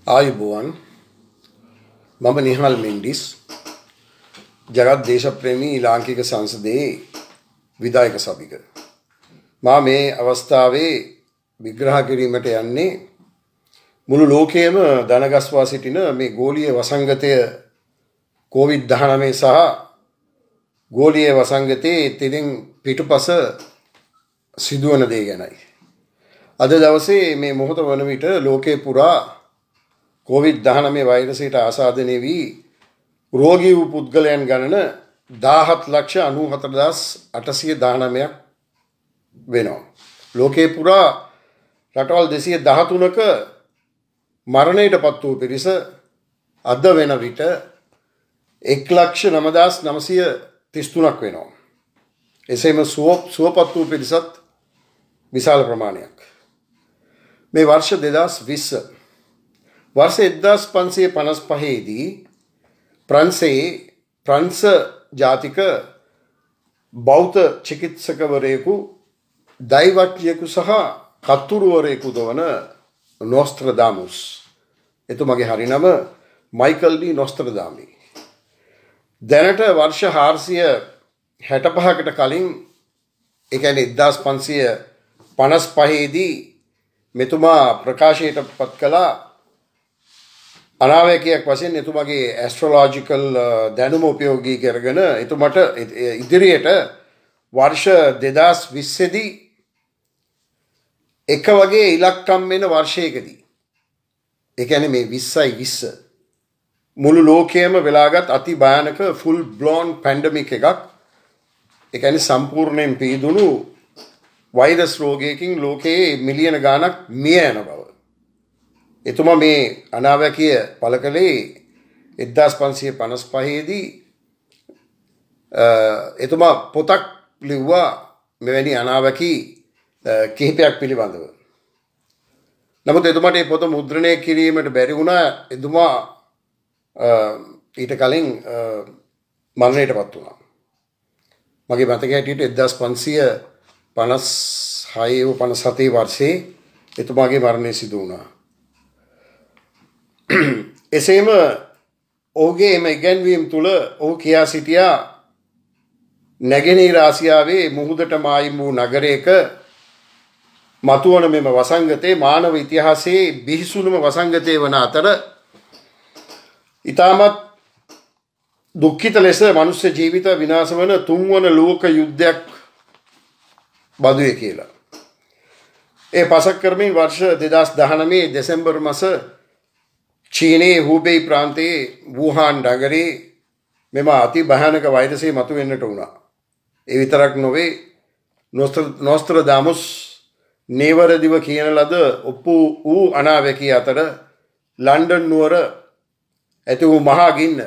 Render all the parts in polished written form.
ආයුබෝවන් මම නිහාල් මෙන්ඩිස් ජගත් දේශප්‍රේමී ලාංකික සංසදයේ විධායක සභික මා මේ අවස්ථාවේ විග්‍රහ කිරීමට යන්නේ මුළු ලෝකයේම දනගස්වා සිටින මේ ගෝලීය වසංගතය COVID-19 සහ ගෝලීය වසංගතයේ තිරින් පිටුපස සිදුවන දේ ගැනයි. අද දවසේ මේ මොහොත වන විට ලෝකේ පුරා COVID-19 වෛරසයට ආසාදනය වී රෝගී වූ පුද්ගලයන් ගණන 17,94,819ක් වෙනවා. ලෝකේ පුරා රටවල් 213ක මරණයට පත් වූ පිරිස අද වෙන විට 1,09,933ක් වෙනවා. එසේම සුවපත් වූ පිරිසත් විශාල ප්‍රමාණයක්. මේ වර්ෂ 2020 वर्ष 1555 දී ප්‍රංශ ජාතික බෞද්ධ චිකිත්සකවරයෙකු දෛවඥයෙකු සහ කතුරුවරයෙකු දවන නොස්ත්‍රදාමුස් එතුමගේ හරිනම මයිකල් ඩී නොස්ත්‍රදාමි දැනට වර්ෂ 465කට කලින් ඒ කියන්නේ 1555 දී මෙතුමා ප්‍රකාශයට පත් කළා අනාවැකියක් වශයෙන් එතුමාගේ ඇස්ට්‍රොලොජිකල් දැනුම උපයෝගී කරගෙන එතුමට ඉදිරියට වර්ෂ 2020 දී එක වගේ ඉලක්කම් වෙන වර්ෂයකදී ඒ කියන්නේ මේ 2020 මුළු ලෝකයේම වෙලාගත් අති භයානක ෆුල් බ්ලෝන් පැන්ඩමික් එකක් ඒ කියන්නේ සම්පූර්ණයෙන් පීදුණු වෛරස් රෝගයකින් ලෝකයේ මිලියන ගාණක් මිය යන බව එතුමා මේ අනාවැකිය පළ කළේ 1555 දී එතුමා පොතක් ලිව්වා මෙවැනි අනාවැකි කිහිපයක් පිළිබඳව. නමුත් එතුමාට මේ පොත මුද්‍රණය කිරීමට බැරි වුණා. එතුමා ඊට කලින් මරණයටපත් වුණා. මගේ මතකයේ හැටියට 1556 වර්ෂයේ එතුමාගේ මරණය සිදු වුණා. එසේම ඔහුගේ එම ඉගැන්වීම් තුළ ඔහු කියා සිටියා නැගෙනහිර ආසියාවේ මුහුදට මායිම් වූ නගරයක මතුවන මෙම වසංගතේ මානව ඉතිහාසයේ බිහිසුණුම වසංගතය වන අතර ඉතාමත් දුක්ඛිත ලෙස මනුෂ්‍ය ජීවිත විනාශ වන තුන්වන ලෝක යුද්ධයක් බදුවේ කියලා. ඒ පසක් කරමින් වර්ෂ 2019 දෙසැම්බර් මාස චීනයේ හූබෙයි ප්‍රාන්තයේ වුහාන් නගරේ මෙම අති භයානක වෛරසය මතුවෙන්නට වුණා. ඒ විතරක් නොවේ නොස්ත්‍රදාමුස් නේවරදිව කියන ලද ඔප්පු වූ අනාවැකිය අතර ලන්ඩන් නුවර ඇති වූ මහා ගින්න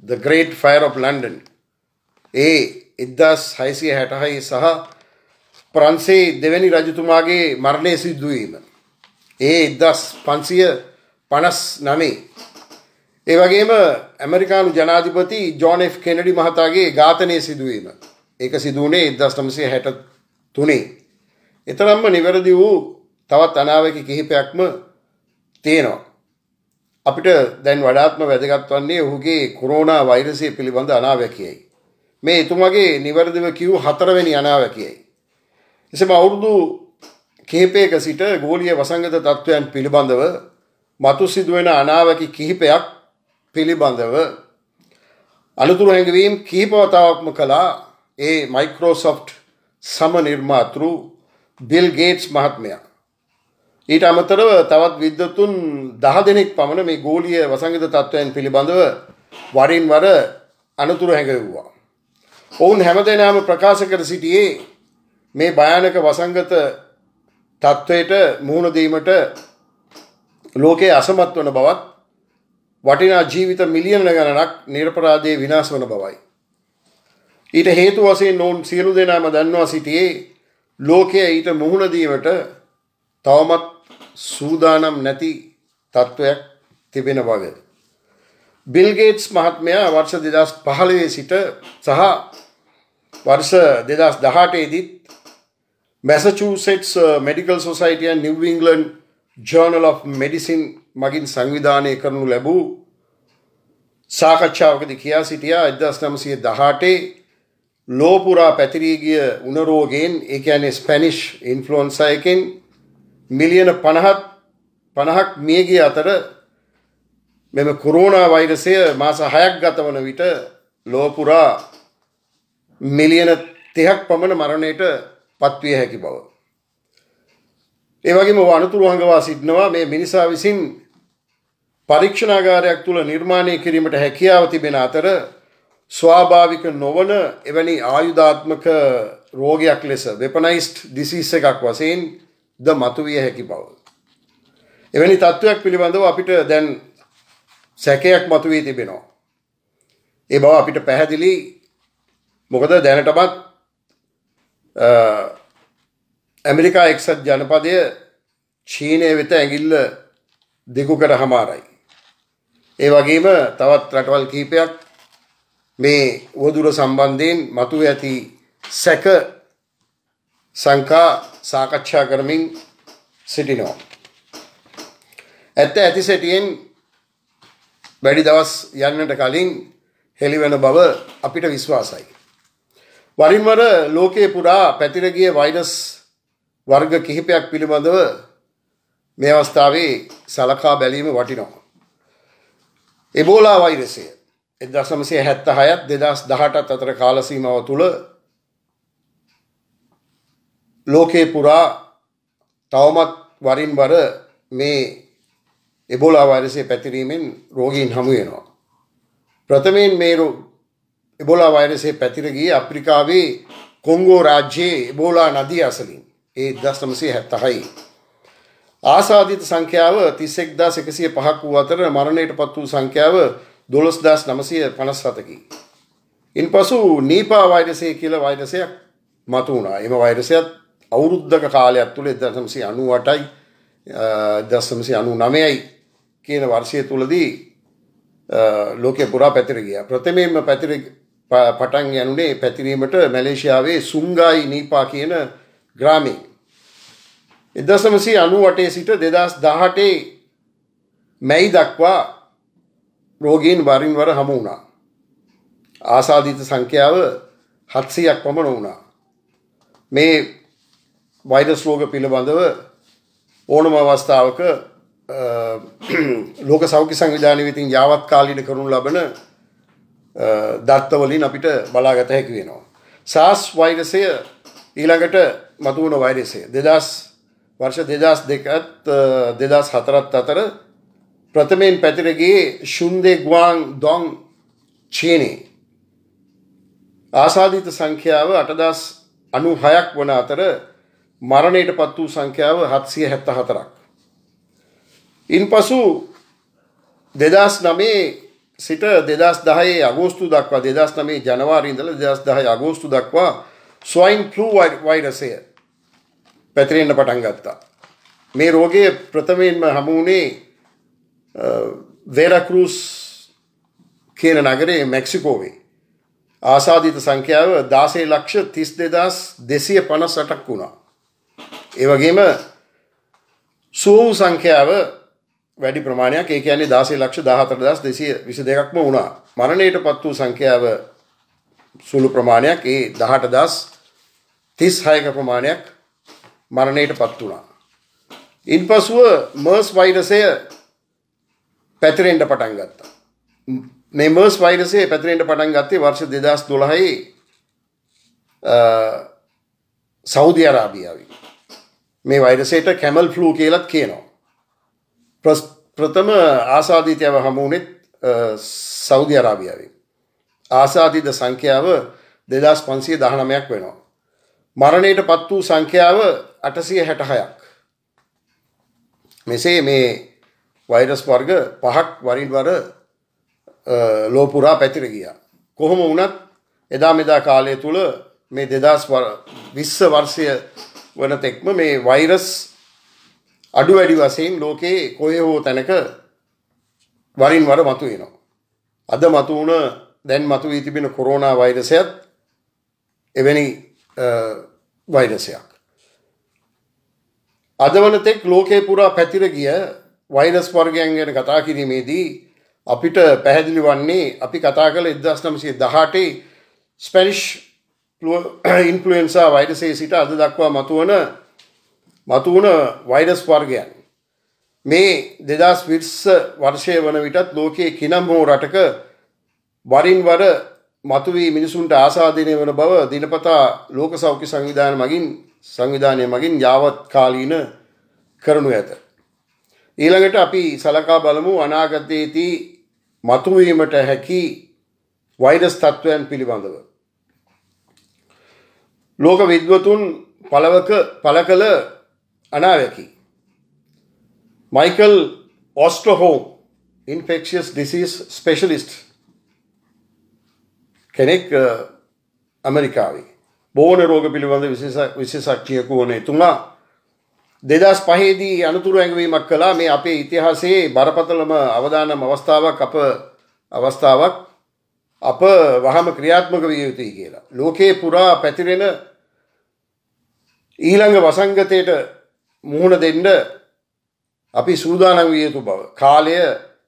The Great Fire of London ඒ 1666 සහ ප්‍රංශයේ දෙවැනි රජතුමාගේ මරණය සිදු වීම ඒ 1559 ඒ වගේම ඇමරිකානු ජනාධිපති ජෝන් එෆ් කෙනඩි මහතාගේ ඝාතනය සිදුවීම ඒක සිදු වුණේ 1963 එතරම්ම නිවැරදි වූ තවත් අනාවැකි කිහිපයක්ම තියෙනවා අපිට දැන් වඩාත්ම වැදගත් වන්නේ ඔහුගේ කොරෝනා වෛරසය පිළිබඳ අනාවැකියයි මේ එතුමාගේ නිවැරදිව කියූ හතරවෙනි අනාවැකියයි එසේම අවුරුදු කිහිපයක සිට ගෝලීය වසංගත තත්ත්වයන් පිළිබඳව මතු සිදුවෙන අනාවැකි කිහිපයක් පිළිබඳව අනුතුරු හැඟවීම් කිහිප වතාවක්ම කළා ඒ මයික්‍රොසොෆ්ට් සම නිර්මාතෘ බිල් ගේට්ස් මහත්මයා. ඊට අමතරව තවත් විද්වතුන් 10 දෙනෙක් පමණ මේ ගෝලීය වසංගත තත්ත්වයන් පිළිබඳව වරින් වර අනුතුරු හැඟවුවා. ඔවුන් හැමදෙනාම ප්‍රකාශ කර සිටියේ මේ භයානක වසංගත තත්ත්වයට මුහුණ දීමට ලෝකයේ අසමත් වන බවත් වටිනා ජීවිත මිලියන ගණනක් නිර්පරාදයේ විනාශ වන බවයි. ඊට හේතු වශයෙන් ඔවුන් සියලු දෙනාම දන්වා සිටියේ ලෝකයේ ඊට මුහුණ දීමට තවමත් සූදානම් නැති තත්ත්වයක් තිබෙන බව. බිල් ගේට්ස් මහත්මයා වර්ෂ 2015 සිට සහ වර්ෂ 2018 දී Massachusetts Medical Society and New England Journal of Medicine මගින් සංවිධානය කරනු ලැබූ සාකච්ඡාවකදී කියා සිටියා 1918 ලෝ පුරා පැතිරී ගිය උණ රෝගයෙන් ඒ කියන්නේ ස්පැනිෂ් ඉන්ෆ්ලුවෙන්සා එකෙන් මිලියන 50ක් මිය ගිය අතර මෙම කොරෝනා වෛරසය මාස 6ක් ගත වන විට ලෝ පුරා මිලියන 30ක් පමණ මරණයට පත්විය හැකි බව. ඒ වගේම අනුතුරු හංගවා සිටිනවා මේ මිනිසා විසින් පරීක්ෂණාගාරයක් තුල නිර්මාණය කිරීමට හැකියාව තිබෙන අතර ස්වාභාවික නොවන එවැනි ආයුධාත්මක රෝගයක් ලෙස වෙපනයිස්ඩ් ඩිසීස් එකක් වශයෙන් ද මතුවිය හැකි බව. එවැනි තත්ත්වයක් පිළිබඳව අපිට දැන් සැකයක් මතුවී තිබෙනවා. ඒ බව අපිට පැහැදිලි. මොකද දැනටමත් ඇමරිකා එක්සත් ජනපදය චීනය වෙත ඇඟිල්ල දිගු කර හමාරයි. ඒ වගේම තවත් රටවල් කිහිපයක් මේ උවදුර සම්බන්ධයෙන් මතුව ඇති සැක සංකා සාකච්ඡා කරමින් සිටිනවා. ඇත්ත ඇති සැටියෙන් වැඩි දවස් යන්නට කලින් හෙළිවන බව අපිට විශ්වාසයි. වරින් වර ලෝකයේ පුරා පැතිර ගිය වෛරස් වර්ග කිහිපයක් පිළිබඳව මේ අවස්ථාවේ සලකා බැලීම වටිනවා. එබෝලා වෛරසය 1976ත් 2018ත් අතර කාල සීමාව තුළ ලෝකේ පුරා තවමත් වරින් වර මේ එබෝලා වෛරසය පැතිරීමෙන් රෝගීන් හමු වෙනවා. ප්‍රථමයෙන් මේ එබෝලා වෛරසය පැතිර ගියේ අප්‍රිකාවේ කොංගෝ රාජ්‍යයේ එබෝලා නදිය අසලින්. ඒ 1976. ආසාදිත සංඛ්‍යාව 31105ක් වූ අතර මරණයට පත් වූ සංඛ්‍යාව 12957කි. ඉන්පසු නීපා වෛරසය කියලා වෛරසයක් මතු වුණා. එම වෛරසයත් අවුරුද්දක කාලයක් තුල 1998යි 1999යි කියන වර්ෂය තුලදී ලෝකේ පුරා පැතිර ගියා. ප්‍රථමයෙන්ම පටන් යනුනේ පැතිරීමට මැලේසියාවේ සුංගායි නීපා කියන ග්‍රාමයේ 1998 සිට 2018 මැයි දක්වා රෝගීන් වරින් වර හමු වුණා. ආසාදිත සංඛ්‍යාව 700ක් පමණ වුණා. මේ වෛරස් රෝග පිළිබඳව ඕනම අවස්ථාවක ලෝක සෞඛ්‍ය සංවිධානය විසින් යාවත් කාලීන කරනු ලබන දත්තවලින් අපිට බලාගත හැකි වෙනවා. SARS වෛරසය ඊළඟට මතුවන වෛරසය වර්ෂ 2002ත් 2004ත් අතර ප්‍රථමයෙන් පැතිර ගියේ ශුන්දේ ගුවාන් ඩොං චීනයේ. ආසාදිත සංඛ්‍යාව 8096ක් වන අතර මරණයට පත් වූ සංඛ්‍යාව 774ක්. ඉන්පසු 2009 සිට 2010 අගෝස්තු දක්වා 2009 ජනවාරි ඉඳලා 2010 අගෝස්තු දක්වා ස්වයින් ෆ්ලූ වෛරසය පැතිරෙන්න පටන් ගත්තා. මේ රෝගය ප්‍රථමයෙන්ම හමු වුණේ වෙරක්‍රූස් කියන නගරයේ මෙක්සිකෝවේ. ආසාදිත සංඛ්‍යාව 16,32,258ක් වුණා. ඒ වගේම සුව සංඛ්‍යාව වැඩි ප්‍රමාණයක්, ඒ කියන්නේ 16,14,222ක්ම වුණා. මරණයට පත් වූ සංඛ්‍යාව සුළු ප්‍රමාණයක්, ඒ 18,36ක ප්‍රමාණයක් මරණයට පත් වුණා. ඉන්පසුව මර්ස් වෛරසය පැතිරෙන්න පටන් ගත්තා. මේ මර්ස් වෛරසය පැතිරෙන්න පටන් ගත්තේ වර්ෂ 2012 සෞදි අරාබියාවේ. මේ වෛරසයට කැමල් ෆ්ලූ කියලාත් කියනවා. ප්‍රථම ආසාදිතයව හමු වුණේ සෞදි අරාබියාවේ. ආසාදිත සංඛ්‍යාව 2519ක් වෙනවා. මරණයට පත් වූ සංඛ්‍යාව 866ක්. මෙසේ මේ වෛරස් වර්ග 5ක් වරින් වර ලෝ පුරා පැතිර ගියා. කොහොම වුණත් එදා මෙදා කාලය තුල මේ 2020 වර්ෂය වන තෙක්ම මේ වෛරස් අඩු වැඩි වශයෙන් ලෝකේ කොහේ හෝ තැනක වරින් වර මතුවෙනවා. අද මතුවුණ දැන් මතුවී තිබෙන කොරෝනා වෛරසයත් එවැනි වෛරසයක්. අද වන තෙක් ලෝකේ පුරා පැතිර ගිය වෛරස් වර්ගයන් ගැන කතා කිරීමේදී අපිට පැහැදිලි වන්නේ අපි කතා කළ 1918 ස්පැනිෂ් ඉන්ෆ්ලුවෙන්සා වෛරසයේ සිට අද දක්වා මතුවන වෛරස් වර්ගයන්. මේ 2020 වර්ෂය වන විටත් ලෝකයේ කිනම් හෝ රටක වරින් වර මතුවී මිනිසුන්ට ආසාදනය වන බව දිනපතා ලෝක සෞඛ්‍ය සංවිධානය මගින් යාවත් කාලීන කරනු ඇත. ඊළඟට අපි සලකා බලමු අනාගතයේදී මතුවීමට හැකි වෛරස් තත්ත්වයන් පිළිබඳව. ලෝක විද්වතුන් පළ කළ අනාවැකි මයිකල් ඔස්ට්‍රහෝම් ඉන්ෆෙක්ෂියස් ඩිසීස් ස්පෙෂලිස්ට් කෙනෙක් ඇමරිකාවේ බෝන රෝග පිළිබඳ විශේෂඥයෙකු වන එතුමා 2005 දී අනුතුරු ඇඟවීමක් කළා. මේ අපේ ඉතිහාසයේ බරපතලම අවදානම් අවස්ථාවක් අප වහම ක්‍රියාත්මක විය යුතුයි කියලා. ලෝකේ පුරා පැතිරෙන ඊළඟ වසංගතයට මුහුණ දෙන්න අපි සූදානම් විය යුතු බව. කාලය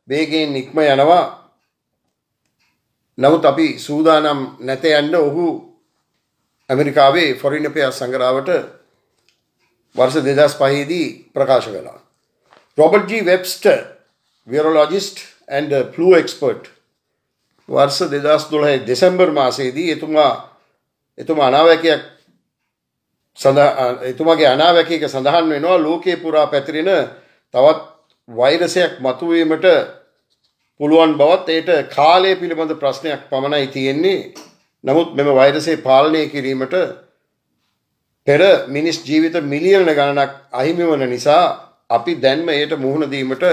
වේගයෙන් ඉක්ම යනවා. නමුත් අපි සූදානම් නැත යන්න ඔහු ඇමරිකාවේ ෆොරින් අපේර්ස් සංග්‍රහවට वर्ष 2005 දී ප්‍රකාශ කළා. Robert G Webster virologist and flu expert वर्ष 2012 දෙසැම්බර් මාසයේදී එතුමාගේ අනාවැකියක සඳහන් වෙනවා ලෝකේ පුරා පැතිරෙන තවත් වෛරසයක් මතුවීමට පුළුවන් බවත් ඒට කාලය පිළිබඳ ප්‍රශ්නයක් පමණයි තියෙන්නේ. නමුත් මෙම වෛරසය පාලනය කිරීමට පෙර මිනිස් ජීවිත මිලියන ගණනක් අහිමි වන නිසා අපි දැන්ම එයට මුහුණ දීමට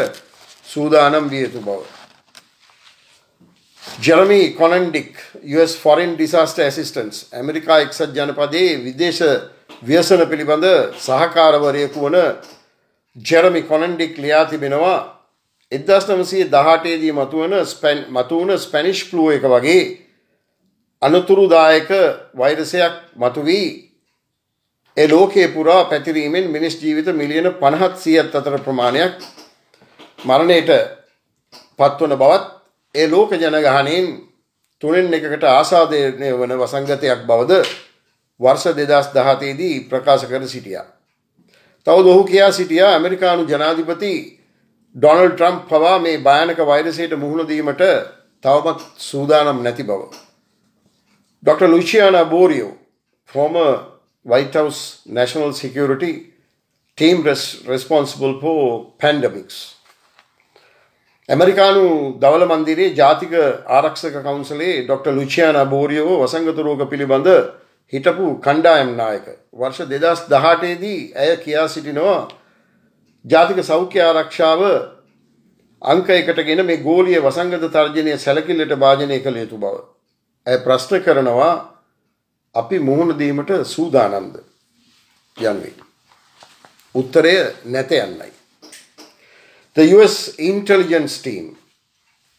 සූදානම් විය යුතු බව. ජෙරමි කොනන්ඩික් US Foreign Disaster Assistance America එක්සත් ජනපදයේ විදේශ ව්‍යසන පිළිබඳ සහකාරවරයෙකු වන ජෙරමි කොනන්ඩික් ලියා තිබෙනවා 1918 දී මතුවන ස්පැනිෂ් ෆ්ලූ එක වගේ අනතුරුදායක වෛරසයක් මතුවී ඒ ලෝකයේ පුරා පැතිරීමෙන් මිනිස් ජීවිත මිලියන 50-100ක් අතර ප්‍රමාණයක් මරණයට පත්වන බවත් ඒ ලෝක ජනගහනයෙන් 3/1කට ආසාදනය වන වසංගතයක් බවද वर्ष 2017 දී ප්‍රකාශ කර සිටියා. තවද ඔහු කියා සිටියා ඇමරිකානු ජනාධිපති ඩොනල්ඩ් ට්‍රම්ප් පවා මේ භයානක වෛරසයට මුහුණ දීමට තවමත් සූදානම් නැති බව. Dr. Luciana Borio, former White House National Security team responsible for pandemics. ඇමරිකානු දවල මන්දිරයේ ජාතික ආරක්ෂක කවුන්සිලේ ඩොක්ටර් ලුචියානා බෝරියෝ වසංගත රෝග පිළිබඳ හිටපු කණ්ඩායම් නායක. वर्ष 2018 දී ඇය කියා සිටිනවා ජාතික සෞඛ්‍ය ආරක්ෂාව අංක 1ටගෙන මේ ගෝලීය වසංගත තර්ජනය සැලකිල්ලට භාජනය කළ යුතු බව. ඇය ප්‍රශ්න කරනවා අපි මුහුණ දීමට සූදානම්ද යනුවෙන්. උත්තරය නැත යන්නයි. The US intelligence team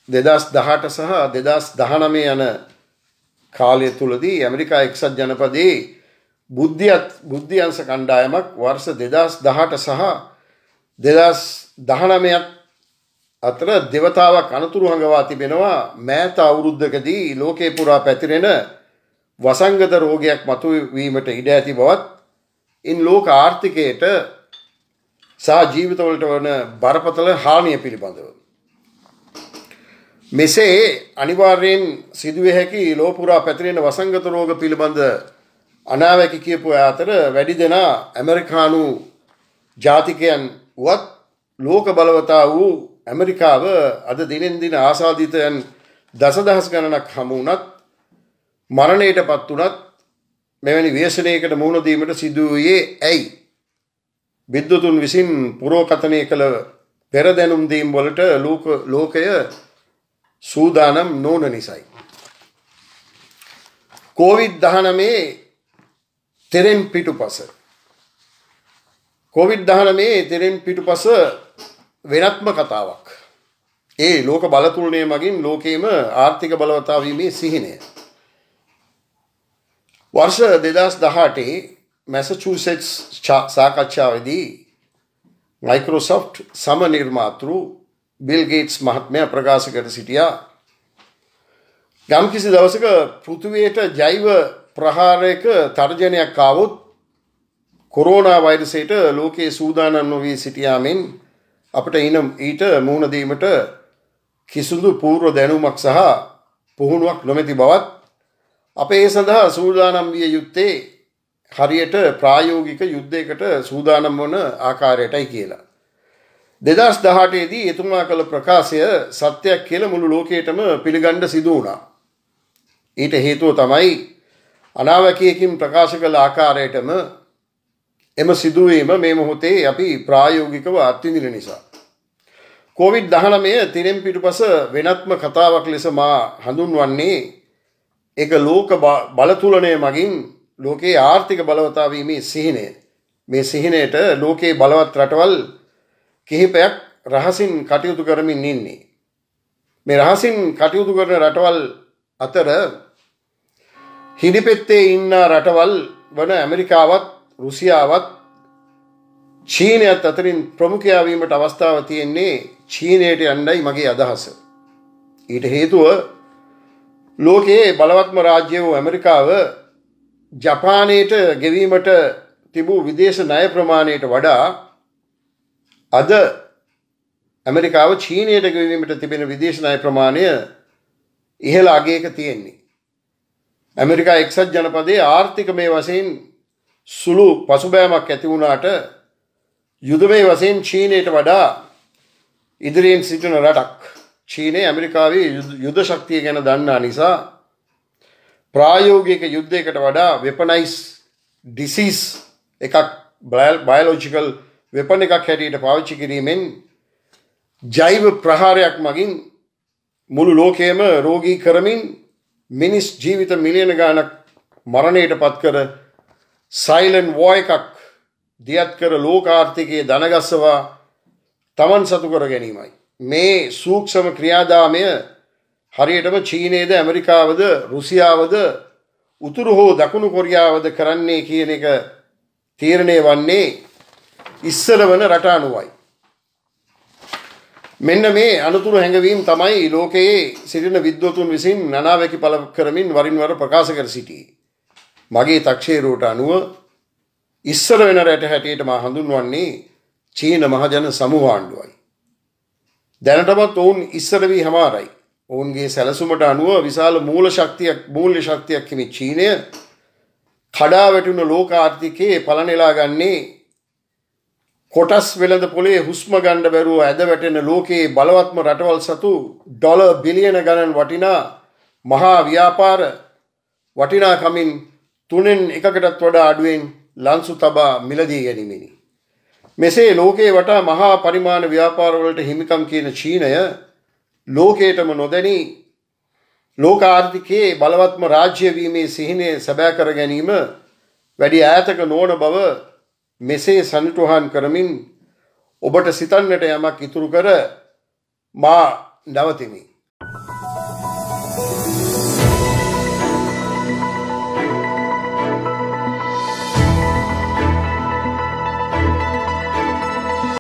2018 සහ 2019 යන කාලය තුලදී ඇමරිකා එක්සත් ජනපදයේ බුද්ධ්‍යංශ කණ්ඩායමක් वर्ष 2018 සහ 2019 අතර දෙවතාවක් අනතුරු හඟවා තිබෙනවා මෑත අවුරුද්දකදී ලෝකේ පුරා පැතිරෙන වසංගත රෝගයක් මතුවීමට ඉඩ ඇති බවත් ඉන් ලෝක ආර්ථිකයට සහ ජීවිතවලට වන බරපතල හානිය පිළිබඳව. මෙසේ අනිවාර්යෙන් සිදුවිය හැකි ලෝපුරා පැතිරෙන වසංගත රෝග පිළිබඳ අනාවැකි කියපු අතර වැඩි දෙනා ඇමරිකානු ජාතිකයන් වුවත් ලෝක බලවතා වූ ඇමරිකාව අද දිනෙන් දින ආසාදිතයන් දසදහස් ගණනක් හමු වුණත් මරණයට පත් වුණත් මෙවැනි ව්‍යසනයකට මුහුණ දීමට සිදු වූයේ ඇයි? විද්වතුන් විසින් පුරෝකථනය කළ පෙරදැනුම් දීම් වලට ලෝකය සූදානම් නොවන නිසයි. COVID-19 තෙරෙන් පිටුපස වෙනත්ම කතාවක්. ඒ ලෝක බලතුලනය මගින් ලෝකයේම ආර්ථික බලවතා වීමේ සිහිනය. वर्ष 2018 मैसेच्यूसेट्स साकच्छावेदी මයික්‍රොසොෆ්ට් සම නිර්මාතෘ බිල් ගේට්ස් මහත්මයා ප්‍රකාශ කර සිටියා. යම්කිසි දවසක පෘථිවියට ජෛව ප්‍රහාරයක තර්ජනයක් ආවොත් කොරෝනා වෛරසයට ලෝකයේ සූදානම් නොවී සිටියාමෙන් අපට ඊට මුහුණ දීමට කිසිදු පූර්ව දැනුමක් සහ පුහුණුවක් නොමැති බවත් අප ඒ සඳහා සූදානම් විය යුත්තේ හරියට ප්‍රායෝගික යුද්ධයකට සූදානම් වන ආකාරයටයි කියලා. 2018 දී එතුමා කළ ප්‍රකාශය සත්‍යයක් කියලා මුළු ලෝකයටම පිළිගන්න සිදු වුණා. ඊට හේතුව තමයි අනාවැකියකින් ප්‍රකාශ කළ ආකාරයටම එම සිදුවීම මේ මොහොතේ අපි ප්‍රායෝගිකව අත්විඳින නිසා. COVID-19 තිරෙන් පිටුපස වෙනත්ම කතාවක් ලෙස මා හඳුන්වන්නේ ඒක ලෝක බලතුලනය මගින් ලෝකයේ ආර්ථික බලවතා වීමේ සිහිනය. මේ සිහිනයට ලෝකයේ බලවත් රටවල් කිහිපයක් රහසින් කටයුතු කරමින් ඉන්නේ. මේ රහසින් කටයුතු කරන රටවල් අතර හිඩිපෙත්තේ ඉන්න රටවල් වන ඇමරිකාවත් රුසියාවත් චීනයත් අතරින් ප්‍රමුඛයා වීමට අවස්ථාව තියෙන්නේ චීනයට යන්නයි මගේ අදහස. ඊට හේතුව ලෝකයේ බලවත්ම රාජ්‍ය වූ ඇමරිකාව ජපානයට ගෙවීමට තිබූ විදේශ ණය ප්‍රමාණයට වඩා අද ඇමරිකාව චීනයට ගෙවීමට තිබෙන විදේශ ණය ප්‍රමාණය ඉහළ අගයක තියෙන්නේ. ඇමරිකා එක්සත් ජනපදයේ ආර්ථිකමය වශයෙන් සුළු පසුබෑමක් ඇති වුණාට යුදමය වශයෙන් චීනයට වඩා ඉදිරියෙන් සිටින රටක්. චීනය ඇමරිකාවේ යුද ශක්තිය ගැන දන්නා නිසා ප්‍රායෝගික යුද්ධයකට වඩා වෙපනයිස් ඩිසීස් එකක් බයොලොජිකල් වෙපන් එකක් හැටියට පාවිච්චි කිරීමෙන් ජෛව ප්‍රහාරයක් මගින් මුළු ලෝකයේම රෝගී කරමින් මිනිස් ජීවිත මිලියන ගණනක් මරණයට පත් කර සයිලන්ට් වෝ එකක් දියත් කර ලෝක ආර්ථිකයේ දනගස්සවා තමන් සතු කර ගැනීමයි. මේ සූක්ෂම ක්‍රියාදාමය හරියටම චීනයේද ඇමරිකාවද රුසියාවද උතුරු හෝ දකුණු කොරියාවද කරන්නේ කියන එක තීරණය වන්නේ ඉස්සර වන රට අනුවයි. මෙන්න මේ අනුතුරු හැඟවීම් තමයි ලෝකයේ සිටින විද්වතුන් විසින් අනාවැකි පළ කරමින් වරින් වර ප්‍රකාශ කර සිටියේ. මගේ තක්ෂේරුවට අනුව ඉස්සර වෙන රට හැටියට මා හඳුන්වන්නේ චීන මහජන සමූහ ආණ්ඩුවයි. දැනටමත් ඔවුන් ඉස්සර වී හමාරයි. ඔවුන්ගේ සැලසුමට අනුව විශාල මූල්‍ය ශක්තියක් හිමි චීනය කඩා වැටුණු ලෝක ආර්ථිකයේ පලනෙලා ගන්නේ කොටස් වෙළඳ පොලේ හුස්ම ගන්න බැරුව ඇද වැටෙන ලෝකයේ බලවත්ම රටවල් සතු ඩොලර් බිලියන ගණන් වටිනා මහා ව්‍යාපාර වටිනාකමින් 3/1කටත් වඩා අඩුවෙන් ලන්සු තබා මිලදී ගැනීමෙනි. මෙසේ ලෝකයේ වටා මහා පරිමාණ ව්‍යාපාරවලට හිමිකම් කියන චීනය ලෝකයටම නොදැනී ලෝක ආර්ථිකයේ බලවත්ම රාජ්‍ය වීමේ සිහිනය සැබෑ කර ගැනීම වැඩි ඈතක නොවන බව මෙසේ සනිටුහන් කරමින් ඔබට සිතන්නට යමක් ඉතුරු කර මා නවතිමි.